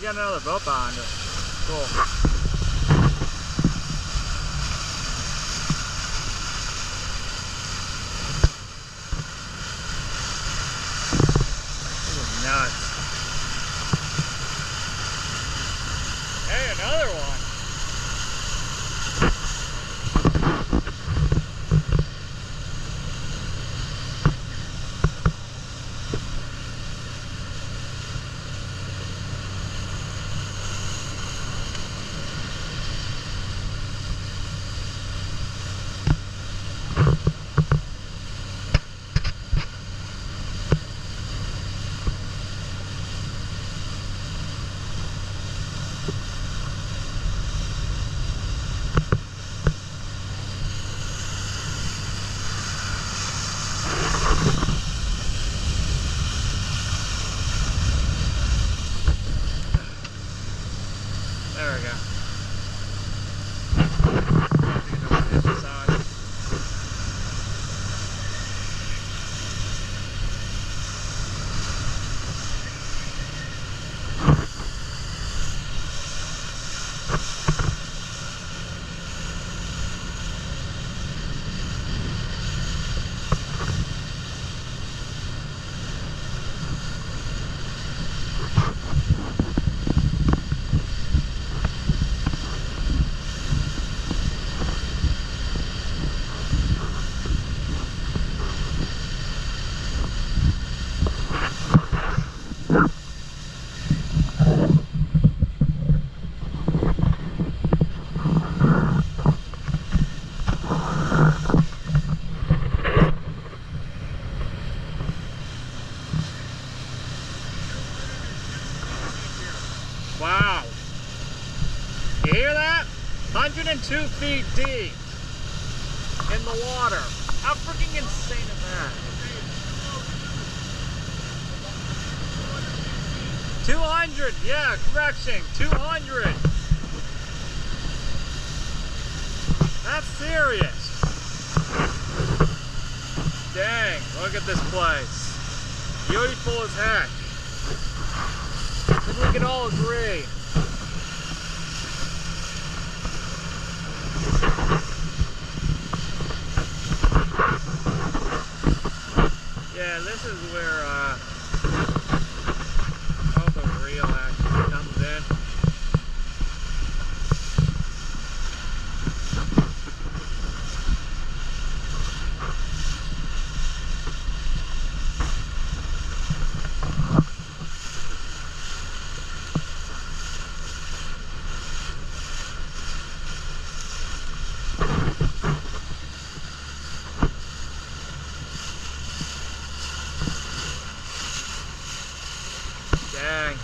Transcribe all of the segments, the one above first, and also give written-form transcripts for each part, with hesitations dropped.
we got another boat behind us. Cool. Nuts. Hey, another one. There we go. Wow. You hear that? 102 feet deep in the water. How freaking insane is that? 200, yeah, correction, 200. That's serious. Dang, look at this place. Beautiful as heck. I think we can all agree. Yeah, this is where all the real action comes in. Dang.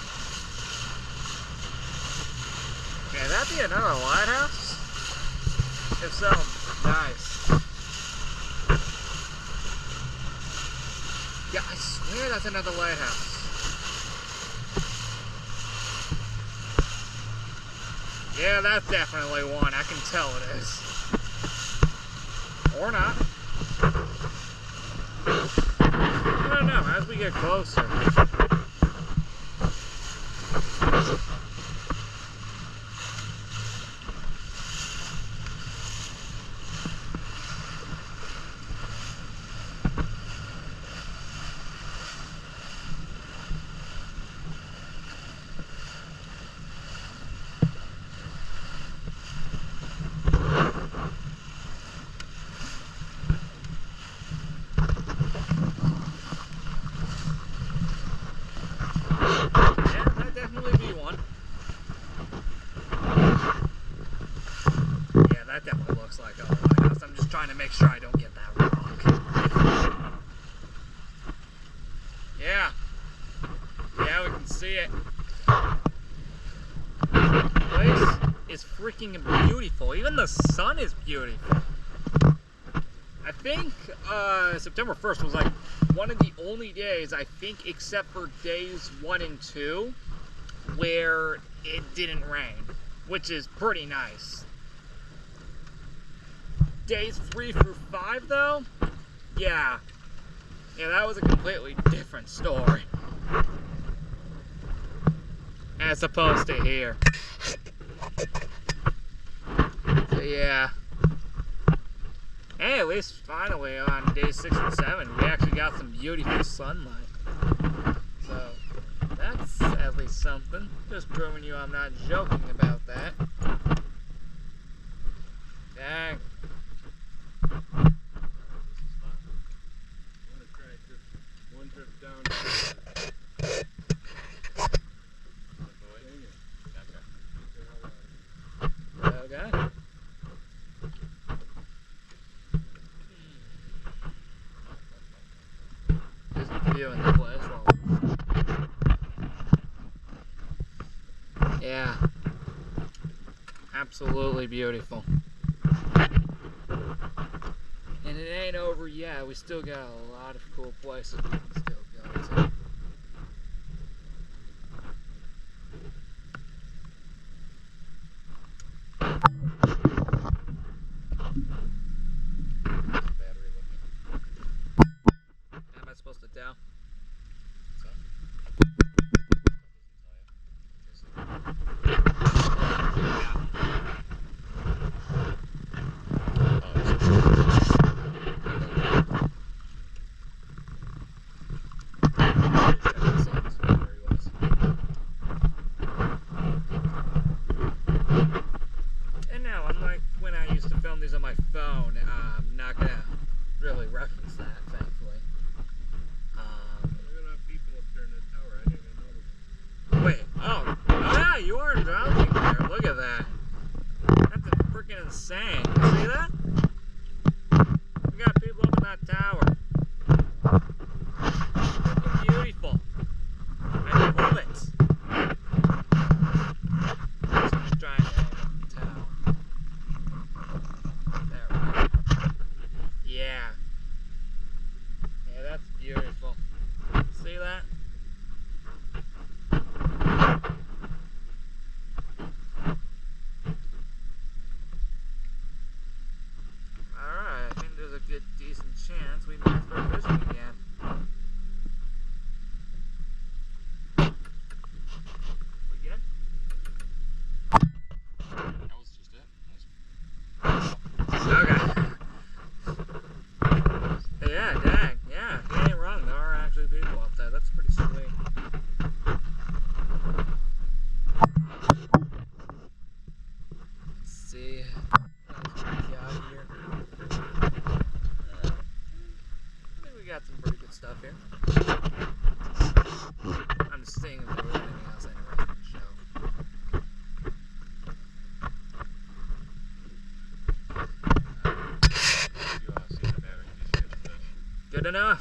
Can that be another lighthouse? If so, nice. Yeah, I swear that's another lighthouse. Yeah, that's definitely one. I can tell it is. Or not. I don't know, as we get closer. That definitely looks like a lighthouse. I'm just trying to make sure I don't get that wrong. Yeah. Yeah, we can see it. The place is freaking beautiful. Even the sun is beautiful. I think September 1st was like one of the only days, I think, except for days 1 and 2, where it didn't rain, which is pretty nice. Days 3 through 5, though, yeah, that was a completely different story. as opposed to here. So yeah. Hey, at least finally on day 6 and 7, we actually got some beautiful sunlight. So that's at least something. Just proving you I'm not joking about that. Dang. One trip down. Okay. Just viewing the place while yeah. Absolutely beautiful. And it ain't over yet. We still got a lot of cool places we can still go to. Am I supposed to tell? And now, unlike when I used to film these on my phone, I'm not gonna really reference that, thankfully. Look at that people up there in the tower. I didn't even notice. Wait, oh yeah, you are drowning there. Look at that. That's freaking insane. You see that? We got people up in that tower. Freaking beautiful. I love it. So I'm just trying to end up the tower. There we go. Yeah. Yeah, that's beautiful. See that? Alright, I think there's a good, decent chance we might start fishing again. We good? That was just it. Okay. Yeah, dang. Yeah, he ain't wrong. There are actually people up there. That's pretty sweet. Let's see. What else we got here? I think we got some pretty good stuff here. I'm just seeing if there was anything else anyway in the show. Good enough.